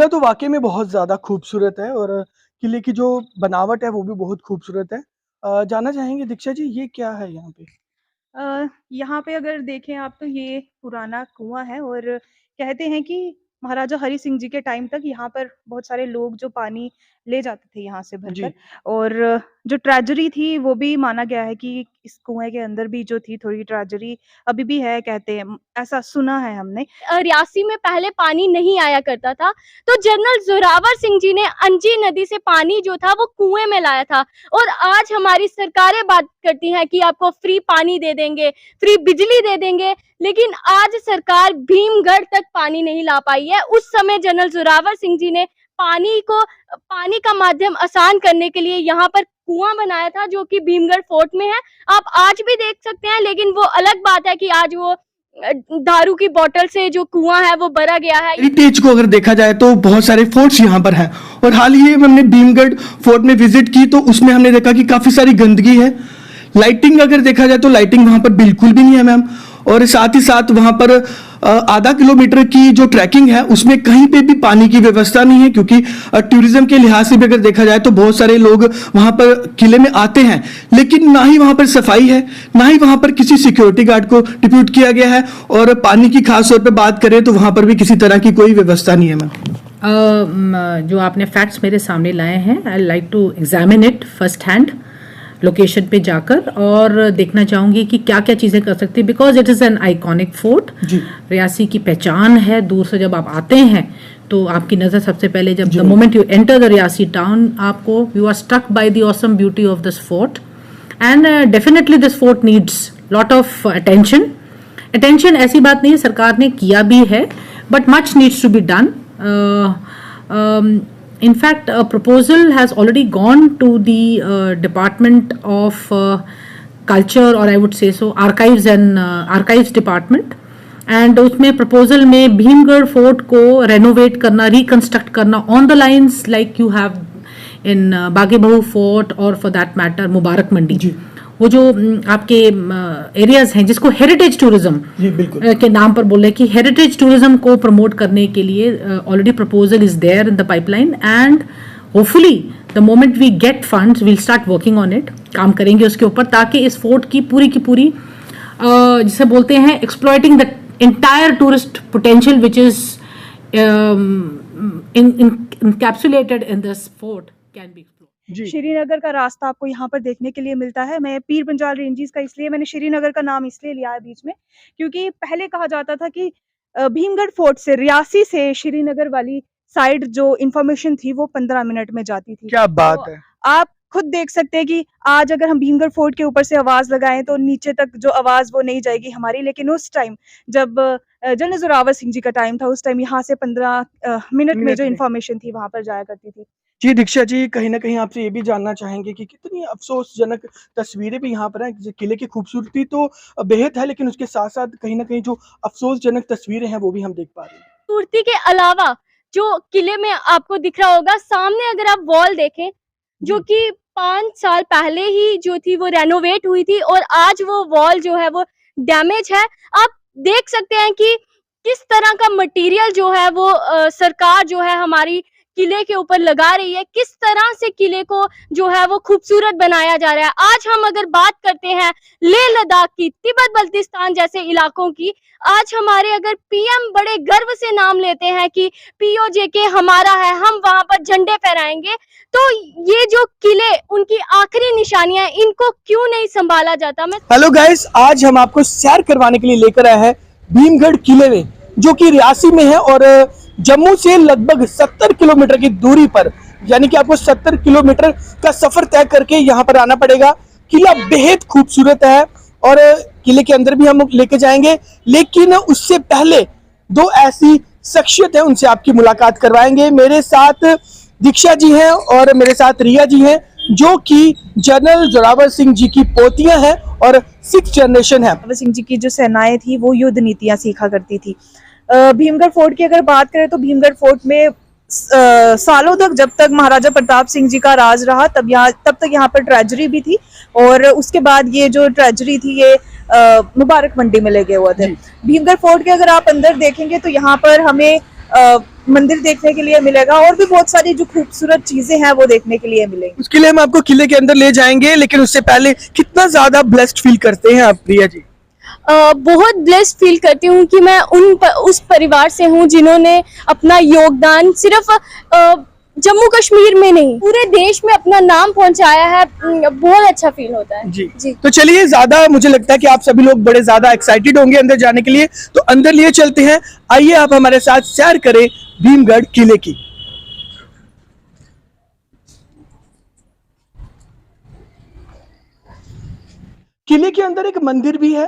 किला तो वाक़ई में बहुत ज़्यादा खूबसूरत है और किले की जो बनावट है वो भी बहुत खूबसूरत है। जानना चाहेंगे दीक्षा जी ये क्या है यहाँ पे? यहाँ पे अगर देखें आप तो ये पुराना कुआँ है और कहते हैं कि महाराजा हरि सिंह जी के टाइम तक यहाँ पर बहुत सारे लोग जो पानी ले जाते थे यहाँ से भरकर। जी, और जो ट्रेजरी थी वो भी माना गया है कि इस कुएँ के अंदर भी जो थी थोड़ी ट्रेजरी अभी भी है कहते हैं, ऐसा सुना है हमने। रियासी में पहले पानी नहीं आया करता था, तो जनरल जोरावर सिंह जी ने अंजी नदी से पानी जो था वो कुएं में लाया था। और आज हमारी सरकारें बात करती हैं कि आपको फ्री पानी दे देंगे, फ्री बिजली दे देंगे, लेकिन आज सरकार भीमगढ़ तक पानी नहीं ला पाई है। उस समय जनरल जोरावर सिंह जी ने पानी का माध्यम आसान करने के लिए यहाँ पर कुआं बनाया था, जो कि भीमगढ़ फोर्ट में है। आप आज भी देख सकते हैं, लेकिन वो अलग बात है कि आज वो दारू की बोतल से जो कुआं है वो भरा गया है। हेरिटेज को अगर देखा जाए तो बहुत सारे फोर्ट्स यहाँ पर हैं और हाल ही में हमने भीमगढ़ फोर्ट में विजिट की तो उसमें हमने देखा कि काफ़ी सारी गंदगी है। लाइटिंग अगर देखा जाए तो लाइटिंग वहाँ पर बिल्कुल भी नहीं है मैम। और साथ ही साथ वहाँ पर आधा किलोमीटर की जो ट्रैकिंग है उसमें कहीं पे भी पानी की व्यवस्था नहीं है, क्योंकि टूरिज्म के लिहाज से भी अगर देखा जाए तो बहुत सारे लोग वहाँ पर किले में आते हैं, लेकिन ना ही वहाँ पर सफाई है, ना ही वहाँ पर किसी सिक्योरिटी गार्ड को डिप्यूट किया गया है। और पानी की खास तौर पर बात करें तो वहाँ पर भी किसी तरह की कोई व्यवस्था नहीं है मैम। जो आपने फैक्ट्स मेरे सामने लाए हैं, I like to examine it first hand location पे जाकर, और देखना चाहूँगी कि क्या क्या चीज़ें कर सकती है, because it is an iconic fort. Reasi की पहचान है। दूर से जब आप आते हैं तो आपकी नज़र सबसे पहले जब the moment you enter the Reasi town, आपको you are struck by the awesome beauty of this fort. And definitely this fort needs lot of attention. ऐसी बात नहीं है, सरकार ने किया भी है, but much needs to be done. In fact, a proposal has already gone to the Department of Culture, or I would say so, Archives and Archives Department. And उसमें proposal में भीमगढ़ फोर्ट को renovate करना, reconstruct करना on the lines like you have in बागे बहु fort, और for that matter Mubarak Mandi. वो जो आपके एरियाज हैं जिसको हेरिटेज टूरिज्म के नाम पर बोल रहे हैं कि हेरिटेज टूरिज्म को प्रमोट करने के लिए already proposal is there in the pipeline, and hopefully the moment we get funds we'll start working on it. काम करेंगे उसके ऊपर, ताकि इस फोर्ट की पूरी जिसे बोलते हैं exploiting the entire tourist potential which is encapsulated in this fort can be. Srinagar का रास्ता आपको यहाँ पर देखने के लिए मिलता है। मैं पीर पंजाल रेंजेस का इसलिए मैंने श्रीनगर का नाम इसलिए लिया है बीच में, क्योंकि पहले कहा जाता था कि भीमगढ़ फोर्ट से, रियासी से श्रीनगर वाली साइड जो इंफॉर्मेशन थी वो 15 मिनट में जाती थी। क्या बात है। आप खुद देख सकते हैं कि आज अगर हम भीमगढ़ फोर्ट के ऊपर से आवाज लगाएं तो नीचे तक जो आवाज वो नहीं जाएगी हमारी, लेकिन उस टाइम जब जनरल जोरावर सिंह जी का टाइम था, उस टाइम यहाँ से 15 मिनट में जो इंफॉर्मेशन थी वहां पर जाया करती थी। जी दीक्षा जी, कहीं ना कहीं आपसे ये भी जानना चाहेंगे कि कितनी अफसोसजनक तस्वीरें भी यहाँ पर हैं। किले की खूबसूरती तो बेहद है, लेकिन उसके साथ साथ कहीं ना कहीं जो अफसोसजनक तस्वीरें हैं वो भी हम देख पा रहे हैं। खूबसूरती के अलावा जो किले में आपको दिख रहा होगा सामने, अगर आप वॉल देखें, जो कि 5 साल पहले ही जो थी वो रेनोवेट हुई थी, और आज वो वॉल जो है वो डैमेज है। आप देख सकते हैं कि किस तरह का मटेरियल जो है वो सरकार जो है हमारी किले के ऊपर लगा रही है, किस तरह से किले को जो है वो खूबसूरत बनाया जा रहा है। आज हम अगर बात करते हैं लेह लद्दाख की, तिब्बत बल्तिस्तान जैसे इलाकों की, आज हमारे अगर पीएम बड़े गर्व से नाम लेते हैं कि POJK हमारा है, हम वहां पर झंडे फहराएंगे, तो ये जो किले उनकी आखिरी निशानियां, इनको क्यों नहीं संभाला जाता। हेलो गाइस, आज हम आपको सैर करवाने के लिए लेकर आए हैं भीमगढ़ किले में, जो कि रियासी में है और जम्मू से लगभग 70 किलोमीटर की दूरी पर, यानी कि आपको 70 किलोमीटर का सफर तय करके यहाँ पर आना पड़ेगा। किला बेहद खूबसूरत है और किले के अंदर भी हम लेके जाएंगे, लेकिन उससे पहले दो ऐसी शख्सियत है उनसे आपकी मुलाकात करवाएंगे। मेरे साथ दीक्षा जी हैं और मेरे साथ रिया जी हैं, जो कि जनरल जोरावर सिंह जी की पोतियां हैं और 6th जनरेशन है। जोरावर सिंह जी की जो सेनाएं थी वो युद्ध नीतियां सीखा करती थी। भीमगढ़ फोर्ट की अगर बात करें तो भीमगढ़ फोर्ट में सालों तक, जब तक महाराजा प्रताप सिंह जी का राज रहा, तब तक यहाँ पर ट्रेजरी भी थी, और उसके बाद ये जो ट्रेजरी थी ये मुबारक मंडी में लगे हुए थे। भीमगढ़ फोर्ट के अगर आप अंदर देखेंगे तो यहाँ पर हमें मंदिर देखने के लिए मिलेगा और भी बहुत सारी जो खूबसूरत चीजें हैं वो देखने के लिए मिलेंगी। उसके लिए हम आपको किले के अंदर ले जाएंगे, लेकिन उससे पहले कितना ज्यादा ब्लेस्ड फील करते हैं आप प्रिया जी? बहुत ब्लेस्ड फील करती हूँ कि मैं उस परिवार से हूँ जिन्होंने अपना योगदान सिर्फ जम्मू कश्मीर में नहीं पूरे देश में अपना नाम पहुंचाया है। बहुत अच्छा फील होता है जी। तो चलिए, ज्यादा मुझे लगता है कि आप सभी लोग बड़े ज्यादा एक्साइटेड होंगे अंदर जाने के लिए, तो अंदर लिए चलते हैं। आइए आप हमारे साथ सैर करें भीमगढ़ किले की। किले के अंदर एक मंदिर भी है,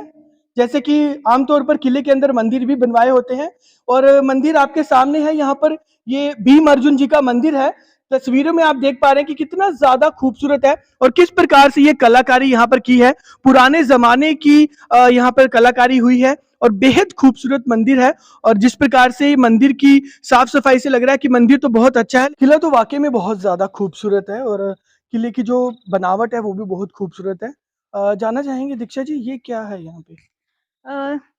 जैसे कि आमतौर पर किले के अंदर मंदिर भी बनवाए होते हैं, और मंदिर आपके सामने है। यहाँ पर ये भीम अर्जुन जी का मंदिर है। तस्वीरों में आप देख पा रहे हैं कि कितना ज्यादा खूबसूरत है और किस प्रकार से ये कलाकारी यहाँ पर की है। पुराने जमाने की यहाँ पर कलाकारी हुई है और बेहद खूबसूरत मंदिर है। और जिस प्रकार से मंदिर की साफ सफाई से लग रहा है कि मंदिर तो बहुत अच्छा है। किला तो वाकई में बहुत ज्यादा खूबसूरत है और किले की जो बनावट है वो भी बहुत खूबसूरत है। जानना चाहेंगे दीक्षा जी, ये क्या है यहाँ पे?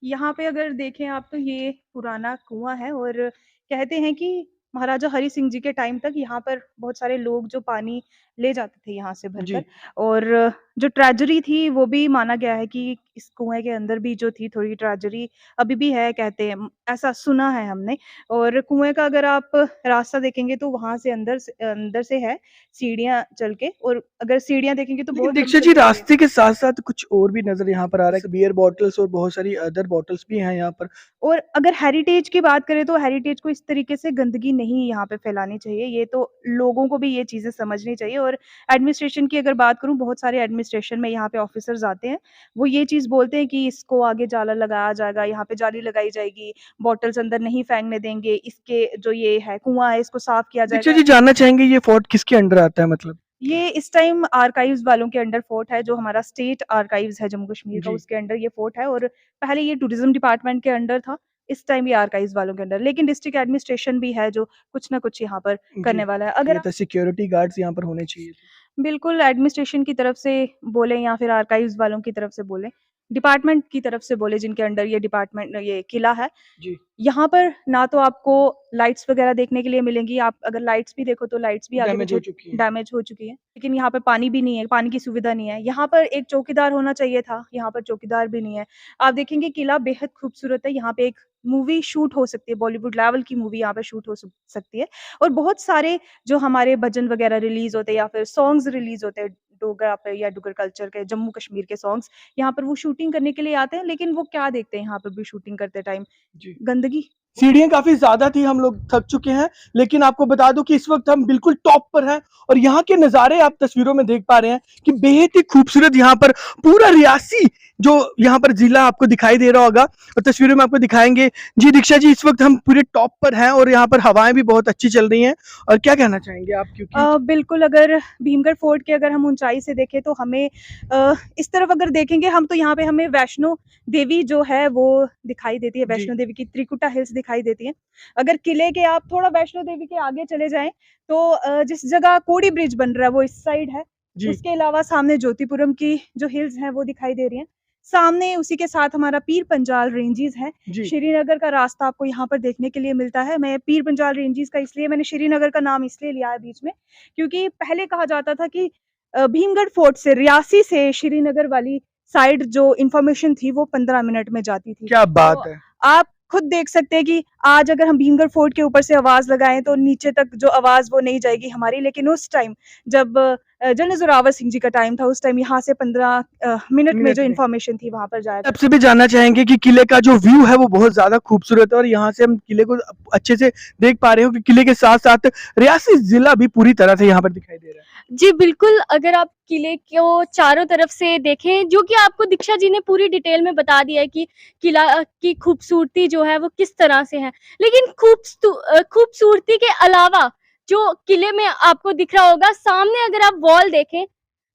यहाँ पे अगर देखें आप तो ये पुराना कुआं है और कहते हैं कि महाराजा हरि सिंह जी के टाइम तक यहाँ पर बहुत सारे लोग जो पानी ले जाते थे यहाँ से जी। भरकर। और जो ट्रेजरी थी वो भी माना गया है कि इस कुएं के अंदर भी जो थी थोड़ी ट्रेजरी अभी भी है, कहते हैं, ऐसा सुना है हमने। और कुएं का अगर आप रास्ता देखेंगे तो वहां से अंदर से है सीढ़ियां चल के, और अगर सीढ़ियां देखेंगे तो लेकिन बहुत दीक्षा जी, रास्ते के साथ साथ कुछ और भी नजर यहाँ पर आ रहा है कि बियर बॉटल्स और बहुत सारी अदर बॉटल्स भी हैं यहाँ पर। और अगर हेरिटेज की बात करें तो हेरिटेज को इस तरीके से गंदगी नहीं यहाँ पे फैलानी चाहिए। ये तो लोगों को भी ये चीज़ें समझनी चाहिए। और एडमिनिस्ट्रेशन की अगर बात करूँ, बहुत सारे एडमिनिस्ट्रेशन में यहाँ पे ऑफिसर्स आते हैं, वो ये चीज़ बोलते हैं कि इसको आगे जाला लगाया जाएगा, यहाँ पे जाली लगाई जाएगी, बॉटल्स अंदर नहीं फेंकने देंगे, इसके जो ये है कुआं है इसको साफ किया दीक्षा जाएगा। जी, जानना चाहेंगे ये फोर्ट किसके अंडर आता है मतलब? ये इस टाइम आर्काइव्स वालों के अंडर फोर्ट है, जो हमारा स्टेट आर्काइव्स है जम्मू कश्मीर का, जी। उसके अंडर ये फोर्ट है। और पहले ये टूरिज्म डिपार्टमेंट के अंडर था, इस टाइम ये आर्काइव्स वालों के अंडर, लेकिन डिस्ट्रिक्ट एडमिनिस्ट्रेशन भी है जो कुछ ना कुछ यहाँ पर जी, करने वाला है। अगर ये तो सिक्योरिटी गार्ड्स यहाँ पर होने चाहिए थे। बिल्कुल एडमिनिस्ट्रेशन की तरफ से बोले या फिर आर्काइव्स वालों की तरफ से बोले, डिपार्टमेंट की तरफ से बोले जिनके अंडर ये डिपार्टमेंट ये किला है, जी। यहाँ पर ना तो आपको लाइट्स वगैरह देखने के लिए मिलेंगी। आप अगर लाइट्स भी देखो तो लाइट्स भी आगे डैमेज हो पीछे चुकी है। डैमेज हो चुकी है, लेकिन यहाँ पे पानी भी नहीं है, पानी की सुविधा नहीं है। यहाँ पर एक चौकीदार होना चाहिए था, यहाँ पर चौकीदार भी नहीं है। आप देखेंगे किला बेहद खूबसूरत है, यहाँ पे एक मूवी शूट हो सकती है, बॉलीवुड लेवल की मूवी यहाँ पे शूट हो सकती है। और बहुत सारे जो हमारे भजन वगैरह रिलीज होते हैं या फिर सॉन्ग्स रिलीज होते हैं डोगरा पे या डुगर कल्चर के, जम्मू कश्मीर के सॉन्ग्स, यहाँ पर वो शूटिंग करने के लिए आते हैं। लेकिन वो क्या देखते हैं यहाँ पर भी शूटिंग करते टाइम? जी। गंदगी। सीढ़ियां काफी ज्यादा थी, हम लोग थक चुके हैं, लेकिन आपको बता दूं कि इस वक्त हम बिल्कुल टॉप पर हैं और यहाँ के नज़ारे आप तस्वीरों में देख पा रहे हैं कि बेहद ही खूबसूरत यहाँ पर पूरा रियासी जो यहाँ पर जिला आपको दिखाई दे रहा होगा, और तस्वीरों में आपको दिखाएंगे। जी दीक्षा जी, इस वक्त हम पूरे टॉप पर हैं और यहाँ पर हवाएं भी बहुत अच्छी चल रही हैं, और क्या कहना चाहेंगे आप? क्योंकि बिल्कुल, अगर भीमगढ़ फोर्ट के अगर हम ऊंचाई से देखें तो हमें इस तरफ अगर देखेंगे हम तो यहाँ पे हमें वैष्णो देवी जो है वो दिखाई देती है, जी। वैष्णो देवी की त्रिकुटा हिल्स दिखाई देती है। अगर किले के आप थोड़ा वैष्णो देवी के आगे चले जाएं तो जिस जगह कोड़ी ब्रिज बन रहा है वो इस साइड है। जी। उसके अलावा सामने ज्योतिपुरम की जो हिल्स हैं वो दिखाई दे रही हैं। सामने उसी के साथ हमारा पीर पंजाल रेंजेस है। जी। श्रीनगर का रास्ता आपको यहाँ पर देखने के लिए मिलता है। मैं पीर पंजाल रेंजेस का इसलिए मैंने श्रीनगर का नाम इसलिए लिया है बीच में, क्योंकि पहले कहा जाता था कि भीमगढ़ फोर्ट से, रियासी से श्रीनगर वाली साइड जो इंफॉर्मेशन थी वो 15 मिनट में जाती थी। क्या बात तो है! आप खुद देख सकते हैं कि आज अगर हम भीमगढ़ फोर्ट के ऊपर से आवाज लगाएं तो नीचे तक जो आवाज वो नहीं जाएगी हमारी, लेकिन उस टाइम जब जनरल जोरावर सिंह जी का टाइम था, उस टाइम यहाँ से 15 मिनट में जो इंफॉर्मेशन थी वहां पर जाएगा। आपसे भी जानना चाहेंगे कि किले का जो व्यू है वो बहुत ज्यादा खूबसूरत है, और यहाँ से हम किले को अच्छे से देख पा रहे हो कि किले के साथ साथ रियासी जिला भी पूरी तरह से यहाँ पर दिखाई दे रहा है। जी बिल्कुल, अगर आप किले को चारों तरफ से देखें, जो कि आपको दीक्षा जी ने पूरी डिटेल में बता दिया है कि किला की खूबसूरती जो है वो किस तरह से है, लेकिन खूबसूरती के अलावा जो किले में आपको दिख रहा होगा सामने, अगर आप वॉल देखें,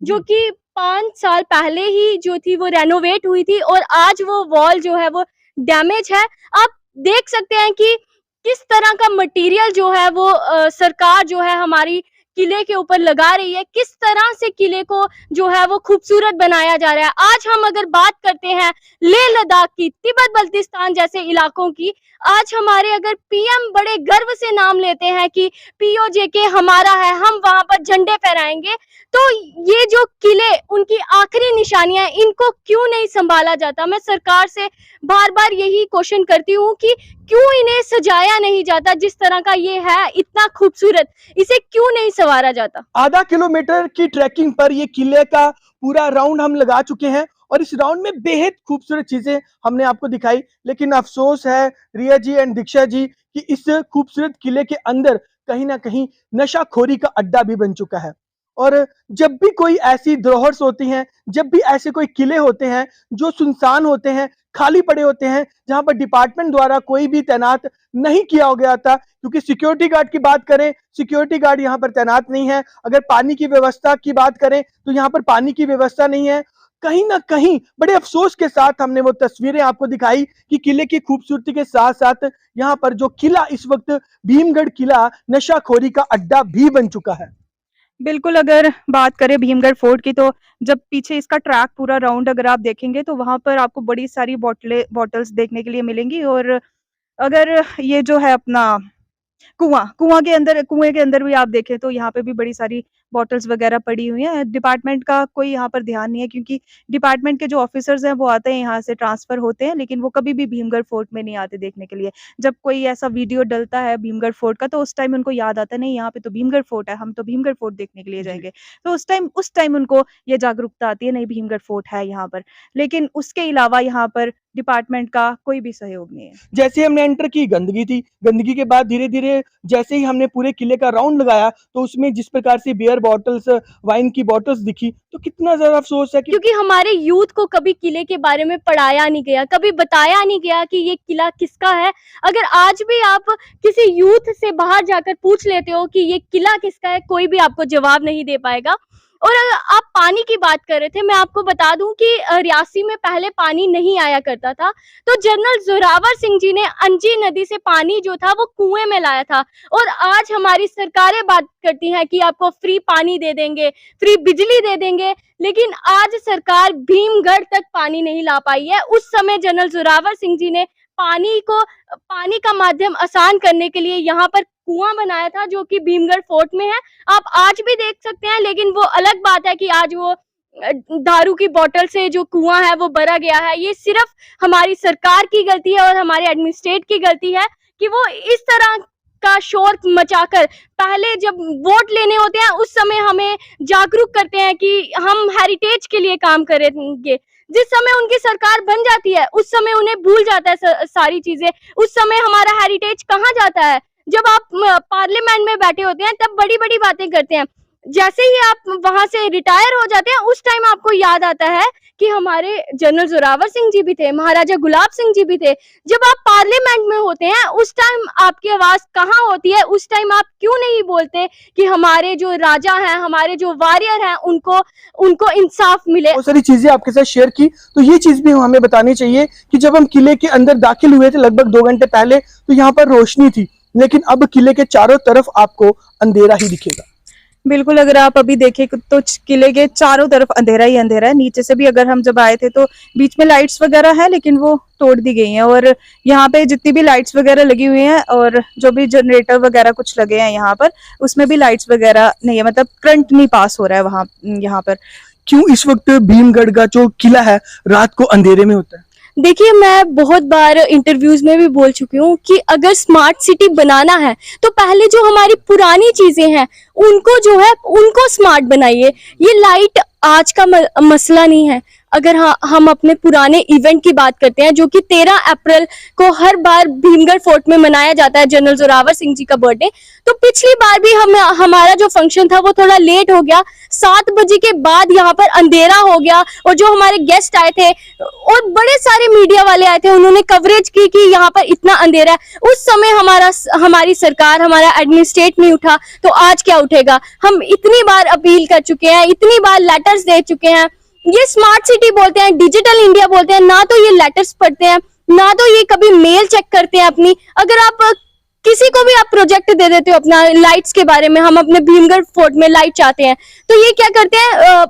जो कि 5 साल पहले ही जो थी वो रेनोवेट हुई थी और आज वो वॉल जो है वो डैमेज है। आप देख सकते हैं कि किस तरह का मटेरियल जो है वो सरकार जो है हमारी किले के ऊपर लगा रही है, किस तरह से किले को जो है वो खूबसूरत बनाया जा रहा है। आज हम अगर बात करते हैं लेह लद्दाख की, तिब्बत बल्तिस्तान जैसे इलाकों की, आज हमारे अगर पीएम बड़े गर्व से नाम लेते हैं कि POJK हमारा है, हम वहां पर झंडे फहराएंगे, तो ये जो किले उनकी आखिरी निशानियां, इनको क्यों नहीं संभाला जाता? मैं सरकार से बार बार यही क्वेश्चन करती हूँ कि क्यों इन्हें सजाया नहीं जाता? जिस तरह का ये है इतना खूबसूरत, इसे क्यों नहीं संवारा जाता? आधा किलोमीटर की ट्रैकिंग पर ये किले का पूरा राउंड हम लगा चुके हैं और इस राउंड में बेहद खूबसूरत चीजें हमने आपको दिखाई, लेकिन अफसोस है रिया जी एंड दीक्षा जी कि इस खूबसूरत किले के अंदर कहीं ना कहीं नशाखोरी का अड्डा भी बन चुका है। और जब भी कोई ऐसी धरोहर्स होती हैं, जब भी ऐसे कोई किले होते हैं जो सुनसान होते हैं, खाली पड़े होते हैं, जहां पर डिपार्टमेंट द्वारा कोई भी तैनात नहीं किया गया था, क्योंकि सिक्योरिटी गार्ड की बात करें, सिक्योरिटी गार्ड यहाँ पर तैनात नहीं है। अगर पानी की व्यवस्था की बात करें तो यहाँ पर पानी की व्यवस्था नहीं है। कहीं ना कहीं बड़े अफसोस के साथ हमने वो तस्वीरें आपको दिखाई कि किले की खूबसूरती के साथ साथ यहाँ पर जो किला इस वक्त भीमगढ़ किला नशाखोरी का अड्डा भी बन चुका है। बिल्कुल, अगर बात करें भीमगढ़ फोर्ट की, तो जब पीछे इसका ट्रैक पूरा राउंड अगर आप देखेंगे तो वहां पर आपको बड़ी सारी बॉटल्स देखने के लिए मिलेंगी। और अगर ये जो है अपना कुएं के अंदर भी आप देखें तो यहाँ पे भी बड़ी सारी बॉटल्स वगैरह पड़ी हुई हैं। डिपार्टमेंट का कोई यहाँ पर ध्यान नहीं है, क्योंकि डिपार्टमेंट के जो ऑफिसर्स हैं वो आते हैं, यहाँ से ट्रांसफर होते हैं, लेकिन वो कभी भी भीमगढ़ फोर्ट में नहीं आते देखने के लिए। जब कोई ऐसा वीडियो डलता है भीमगढ़ फोर्ट का तो उस टाइम उनको याद आता है, नहीं यहाँ पे तो भीमगढ़ फोर्ट है, हम तो भीमगढ़ फोर्ट देखने के लिए जाएंगे। तो उस टाइम उनको ये जागरूकता आती है, नहीं भीमगढ़ फोर्ट है यहाँ पर। लेकिन उसके अलावा यहाँ पर डिपार्टमेंट का कोई भी सहयोग नहीं है। जैसे हमने एंटर की, गंदगी थी, गंदगी के बाद धीरे धीरे जैसे ही हमने पूरे किले का राउंड लगाया तो उसमें जिस प्रकार से बियर बॉटल्स, वाइन की बॉटल्स दिखी, तो कितना ज्यादा अफसोस है कि क्योंकि हमारे यूथ को कभी किले के बारे में पढ़ाया नहीं गया, कभी बताया नहीं गया कि ये किला किसका है। अगर आज भी आप किसी यूथ से बाहर जाकर पूछ लेते हो कि ये किला किसका है, कोई भी आपको जवाब नहीं दे पाएगा। और अगर आप पानी की बात कर रहे थे, मैं आपको बता दूं कि रियासी में पहले पानी नहीं आया करता था, तो जनरल जोरावर सिंह जी ने अंजी नदी से पानी जो था वो कुएं में लाया था। और आज हमारी सरकारें बात करती हैं कि आपको फ्री पानी दे देंगे, फ्री बिजली दे देंगे, लेकिन आज सरकार भीमगढ़ तक पानी नहीं ला पाई है। उस समय जनरल जोरावर सिंह जी ने पानी का माध्यम आसान करने के लिए यहाँ पर कुआं बनाया था, जो कि भीमगढ़ फोर्ट में है। आप आज भी देख सकते हैं, लेकिन वो अलग बात है कि आज वो दारू की बोतल से जो कुआं है वो भरा गया है। ये सिर्फ हमारी सरकार की गलती है और हमारे एडमिनिस्ट्रेट की गलती है कि वो इस तरह का शोर मचाकर, पहले जब वोट लेने होते हैं उस समय हमें जागरूक करते हैं कि हम हेरिटेज के लिए काम करेंगे। जिस समय उनकी सरकार बन जाती है उस समय उन्हें भूल जाता है सारी चीजें। उस समय हमारा हेरिटेज कहाँ जाता है? जब आप पार्लियामेंट में बैठे होते हैं तब बड़ी बड़ी बातें करते हैं, जैसे ही आप वहां से रिटायर हो जाते हैं उस टाइम आपको याद आता है कि हमारे जनरल जोरावर सिंह जी भी थे, महाराजा गुलाब सिंह जी भी थे। जब आप पार्लियामेंट में होते हैं उस टाइम आपकी आवाज कहाँ होती है? उस टाइम आप क्यों नहीं बोलते कि हमारे जो राजा हैं, हमारे जो वॉरियर हैं, उनको इंसाफ मिले? बहुत सारी चीजें आपके साथ शेयर की, तो ये चीज भी हमें बतानी चाहिए कि जब हम किले के अंदर दाखिल हुए थे लगभग 2 घंटे पहले, तो यहाँ पर रोशनी थी, लेकिन अब किले के चारों तरफ आपको अंधेरा ही दिखेगा। बिल्कुल, अगर आप अभी देखें तो किले के चारों तरफ अंधेरा ही अंधेरा है। नीचे से भी अगर हम जब आए थे तो बीच में लाइट्स वगैरह है, लेकिन वो तोड़ दी गई हैं। और यहाँ पे जितनी भी लाइट्स वगैरह लगी हुई हैं और जो भी जनरेटर वगैरह कुछ लगे हैं यहाँ पर, उसमें भी लाइट्स वगैरह नहीं है, मतलब करंट नहीं पास हो रहा है वहाँ यहाँ पर। क्यों इस वक्त भीमगढ़ का जो किला है रात को अंधेरे में होता है? देखिए, मैं बहुत बार इंटरव्यूज में भी बोल चुकी हूँ कि अगर स्मार्ट सिटी बनाना है तो पहले जो हमारी पुरानी चीजें हैं उनको जो है उनको स्मार्ट बनाइए। ये लाइट आज का मसला नहीं है। अगर हम अपने पुराने इवेंट की बात करते हैं, जो कि 13 अप्रैल को हर बार भीमगढ़ फोर्ट में मनाया जाता है, जनरल जोरावर सिंह जी का बर्थडे, तो पिछली बार भी हमारा जो फंक्शन था वो थोड़ा लेट हो गया। 7 बजे के बाद यहाँ पर अंधेरा हो गया और जो हमारे गेस्ट आए थे और बड़े सारे मीडिया वाले आए थे, उन्होंने कवरेज की कि यहाँ पर इतना अंधेरा है। उस समय हमारी सरकार, हमारा एडमिनिस्ट्रेट नहीं उठा, तो आज क्या उठेगा? हम इतनी बार अपील कर चुके हैं, इतनी बार लेटर्स दे चुके हैं। ये स्मार्ट सिटी बोलते हैं, डिजिटल इंडिया बोलते हैं, ना तो ये लेटर्स पढ़ते हैं, ना तो ये कभी मेल चेक करते हैं अपनी। अगर आप किसी को भी आप प्रोजेक्ट दे देते हो अपना लाइट्स के बारे में, हम अपने भीमगढ़ फोर्ट में लाइट चाहते हैं, तो ये क्या करते हैं,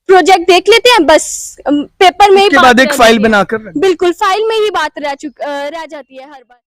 प्रोजेक्ट देख लेते हैं, बस पेपर में ही उसके बात बाद एक रह फाइल जाती है। बनाकर बिल्कुल फाइल में ही बात रह जाती है हर बार।